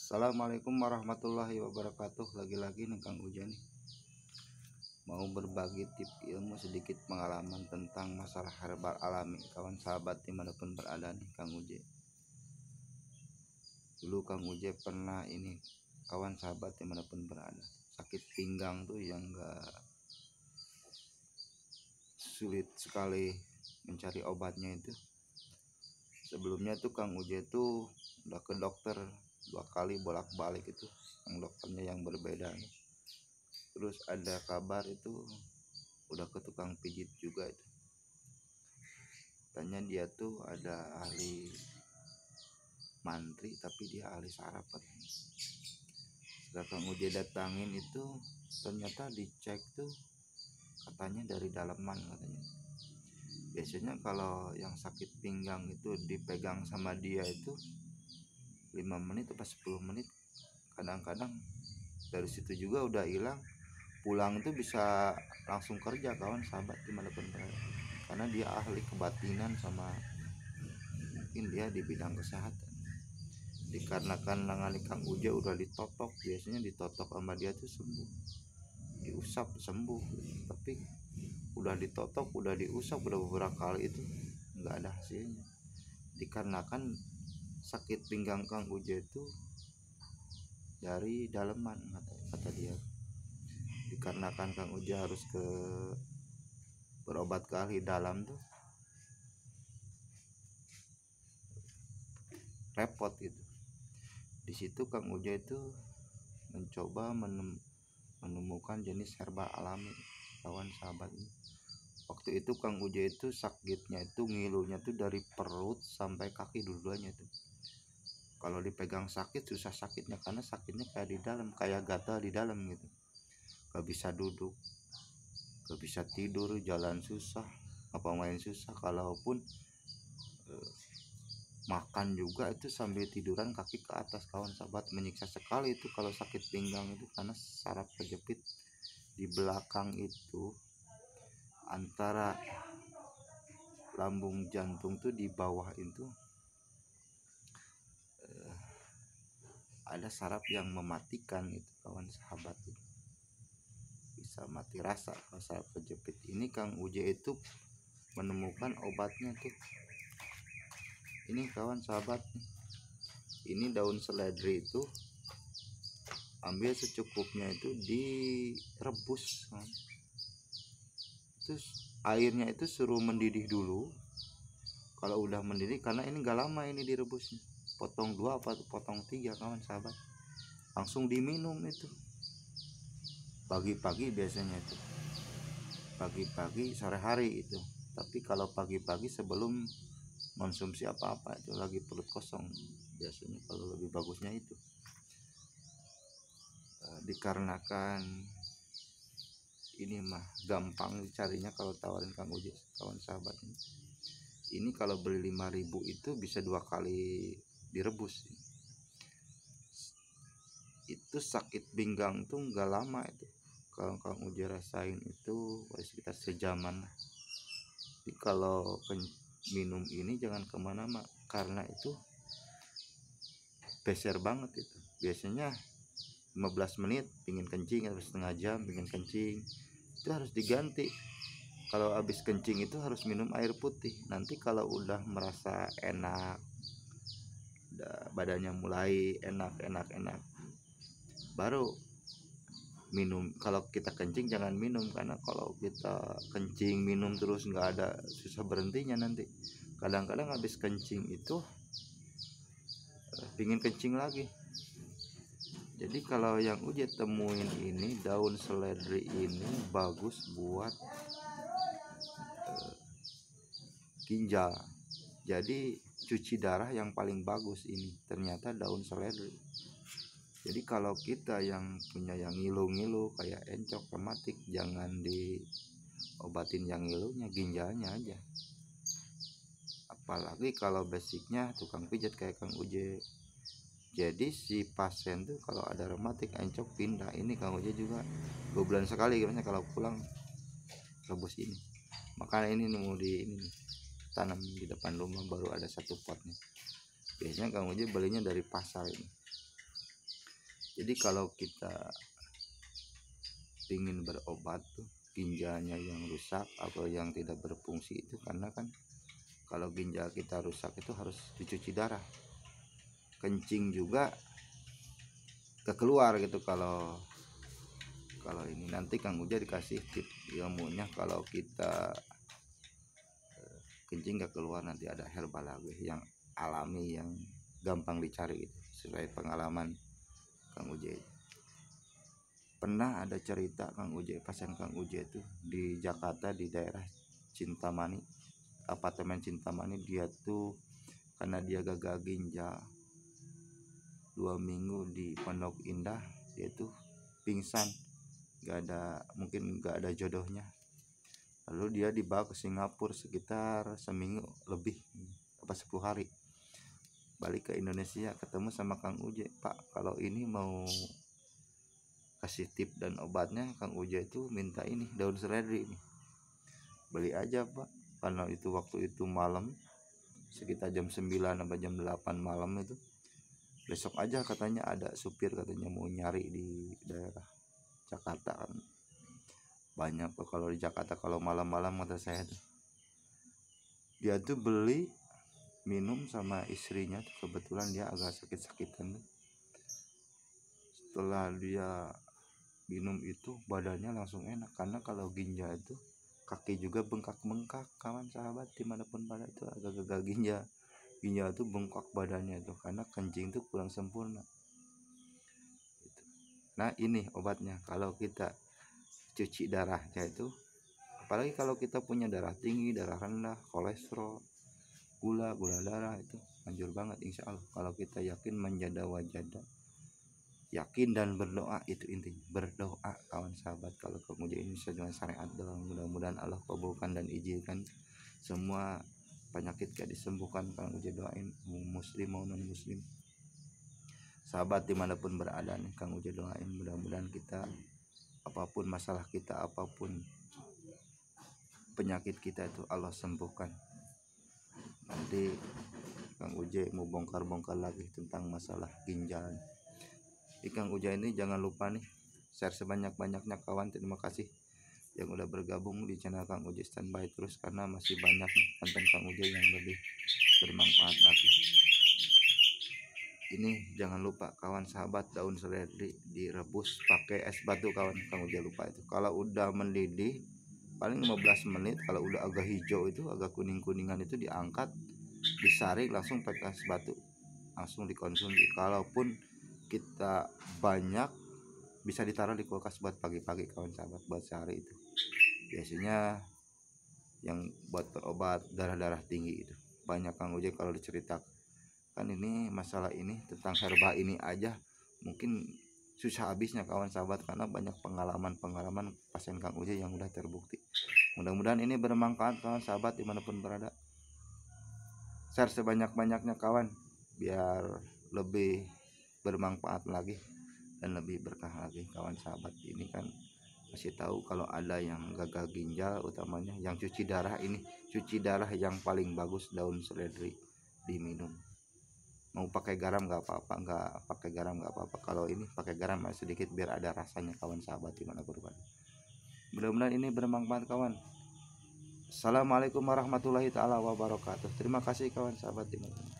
Assalamualaikum warahmatullahi wabarakatuh. Lagi-lagi nih Kang Uje nih mau berbagi tips ilmu sedikit pengalaman tentang masalah herbal alami kawan sahabat dimanapun berada nih Kang Uje. Dulu Kang Uje pernah ini kawan sahabat dimanapun berada sakit pinggang tuh yang gak sulit sekali mencari obatnya itu. Sebelumnya tuh Kang Uje tuh udah ke dokter 2 kali bolak-balik itu, yang dokternya yang berbeda nih. Terus ada kabar itu udah ke tukang pijit juga itu, tanya dia tuh ada ahli mantri tapi dia ahli saraf katanya. Setelah Kang Uje datangin itu ternyata dicek tuh katanya dari daleman katanya. Biasanya kalau yang sakit pinggang itu dipegang sama dia itu 5 menit atau 10 menit, kadang-kadang dari situ juga udah hilang, pulang itu bisa langsung kerja kawan sahabat dimanapun berada, karena dia ahli kebatinan sama mungkin dia di bidang kesehatan. Dikarenakan nangani Kang Uje udah ditotok, biasanya ditotok sama dia tuh sembuh, diusap sembuh, tapi udah ditotok udah diusap udah beberapa kali itu nggak ada hasilnya. Dikarenakan sakit pinggang Kang Uje itu dari daleman kata dia. Dikarenakan Kang Uje harus berobat ke ahli dalam tuh repot gitu. Di situ Kang Uje itu mencoba menemukan jenis herbal alami kawan sahabat ini. Waktu itu Kang Uje itu sakitnya itu ngilunya tuh dari perut sampai kaki dua-duanya tuh. Kalau dipegang sakit susah sakitnya karena sakitnya kayak di dalam, kayak gatal di dalam gitu. Gak bisa duduk, gak bisa tidur, jalan susah, apa main susah. Kalaupun makan juga itu sambil tiduran kaki ke atas kawan sahabat. Menyiksa sekali itu kalau sakit pinggang itu, karena saraf kejepit di belakang itu antara lambung jantung tuh di bawah itu ada saraf yang mematikan itu kawan sahabat, itu bisa mati rasa kalau saraf kejepit ini. Kang Uje itu menemukan obatnya tuh ini kawan sahabat, ini daun seledri itu ambil secukupnya itu direbus kan. Terus airnya itu suruh mendidih dulu. Kalau udah mendidih, karena ini gak lama ini direbusnya, potong 2 apa potong 3 kawan sahabat, langsung diminum itu pagi-pagi. Biasanya itu pagi-pagi sore hari itu, tapi kalau pagi-pagi sebelum konsumsi apa-apa itu lagi perut kosong biasanya kalau lebih bagusnya itu. Dikarenakan ini mah gampang dicarinya kalau tawarin Kang Uje kawan sahabat ini kalau beli 5.000 itu bisa 2 kali direbus. Itu sakit pinggang tuh nggak lama itu, kalau Kang Uje rasain itu sekitar sejaman. Jadi kalau minum ini jangan kemana-mana karena itu peser banget itu. Biasanya 15 menit pingin kencing atau setengah jam pingin kencing itu harus diganti. Kalau habis kencing itu harus minum air putih. Nanti kalau udah merasa enak, badannya mulai enak baru minum. Kalau kita kencing jangan minum, karena kalau kita kencing minum terus nggak ada, susah berhentinya nanti. Kadang-kadang habis kencing itu pingin kencing lagi. Jadi kalau yang Uje temuin ini daun seledri ini bagus buat ginjal. Jadi cuci darah yang paling bagus ini ternyata daun seledri. Jadi kalau kita yang punya yang ngilu-ngilu kayak encok, rematik, jangan diobatin yang ngilunya, ginjalnya aja. Apalagi kalau basicnya tukang pijat kayak Kang Uje. Jadi si pasien tuh kalau ada rematik, encok, pindah. Ini Kang Uje juga 2 bulan sekali gimana kalau pulang rebus ini. Makanya ini mau ini tanam di depan rumah, baru ada 1 potnya. Biasanya Kang Uje belinya dari pasar ini. Jadi kalau kita ingin berobat tuh ginjalnya yang rusak atau yang tidak berfungsi itu karena kan kalau ginjal kita rusak itu harus dicuci darah, kencing juga keluar gitu. Kalau ini nanti Kang Uja dikasih tip ilmunya, kalau kita kencing gak keluar nanti ada herbal lagi yang alami yang gampang dicari gitu. Sesuai pengalaman Kang Uje, pernah ada cerita Kang Uje, pasien Kang Uje itu di Jakarta di daerah Cintamani, apartemen Cintamani. Dia tuh karena dia gagal ginjal 2 minggu di Pondok Indah, dia tuh pingsan, mungkin gak ada jodohnya. Lalu dia dibawa ke Singapura sekitar seminggu lebih, 10 hari. Balik ke Indonesia ketemu sama Kang Uje, Pak kalau ini mau kasih tip dan obatnya, Kang Uje itu minta ini daun seledri ini, beli aja Pak. Karena itu waktu itu malam sekitar jam 9 sampai jam 8 malam itu. Besok aja katanya ada supir katanya mau nyari di daerah Jakarta kan. Banyak tuh kalau di Jakarta kalau malam-malam kata saya tuh. Dia tuh beli minum sama istrinya tuh, kebetulan dia agak sakit-sakitan tuh. Setelah dia minum itu badannya langsung enak, karena kalau ginjal itu kaki juga bengkak-bengkak kawan sahabat, dimanapun pada itu agak gagal ginjal itu bengkak badannya itu karena kencing itu kurang sempurna. Nah ini obatnya, kalau kita cuci darahnya itu, apalagi kalau kita punya darah tinggi, darah rendah, kolesterol, gula darah, itu anjur banget insya Allah kalau kita yakin menjada wajada, yakin dan berdoa. Itu intinya berdoa kawan sahabat. Kalau kemudian ini sesuai dengan syariat doa, mudah-mudahan Allah kabulkan dan izinkan semua penyakit gak disembuhkan. Kang Uje doain muslim mau non muslim sahabat dimanapun berada nih, Kang Uje doain mudah-mudahan kita apapun masalah kita, apapun penyakit kita itu Allah sembuhkan. Nanti Kang Uje mau bongkar-bongkar lagi tentang masalah ginjal. Kang Uje ini jangan lupa nih share sebanyak-banyaknya kawan. Terima kasih yang udah bergabung di channel Kang Uje, standby terus karena masih banyak nih konten Kang Uje yang lebih bermanfaat lagi. Ini jangan lupa kawan sahabat, daun seledri direbus pakai es batu kawan. Kang Uje lupa itu, kalau udah mendidih paling 15 menit, kalau udah agak hijau itu agak kuning-kuningan itu diangkat, disaring langsung pakai es batu, langsung dikonsumsi. Kalaupun kita banyak bisa ditaruh di kulkas buat pagi-pagi kawan sahabat, buat sehari itu biasanya yang buat berobat darah tinggi itu banyak Kang Uje kalau diceritakan. Kan ini masalah ini tentang herba ini aja mungkin susah habisnya kawan sahabat, karena banyak pengalaman pasien Kang Uje yang udah terbukti. Mudah-mudahan ini bermanfaat kawan sahabat dimanapun berada. Share sebanyak-banyaknya kawan biar lebih bermanfaat lagi dan lebih berkah lagi kawan sahabat. Ini kan kasih tahu kalau ada yang gagal ginjal, utamanya yang cuci darah, ini cuci darah yang paling bagus daun seledri diminum. Mau pakai garam nggak apa-apa, nggak pakai garam nggak apa-apa. Kalau ini pakai garam sedikit biar ada rasanya kawan sahabat dimanapun berada. Mudah-mudahan ini bermanfaat kawan. Assalamualaikum warahmatullahi taala wabarakatuh. Terima kasih kawan sahabat dimanapun.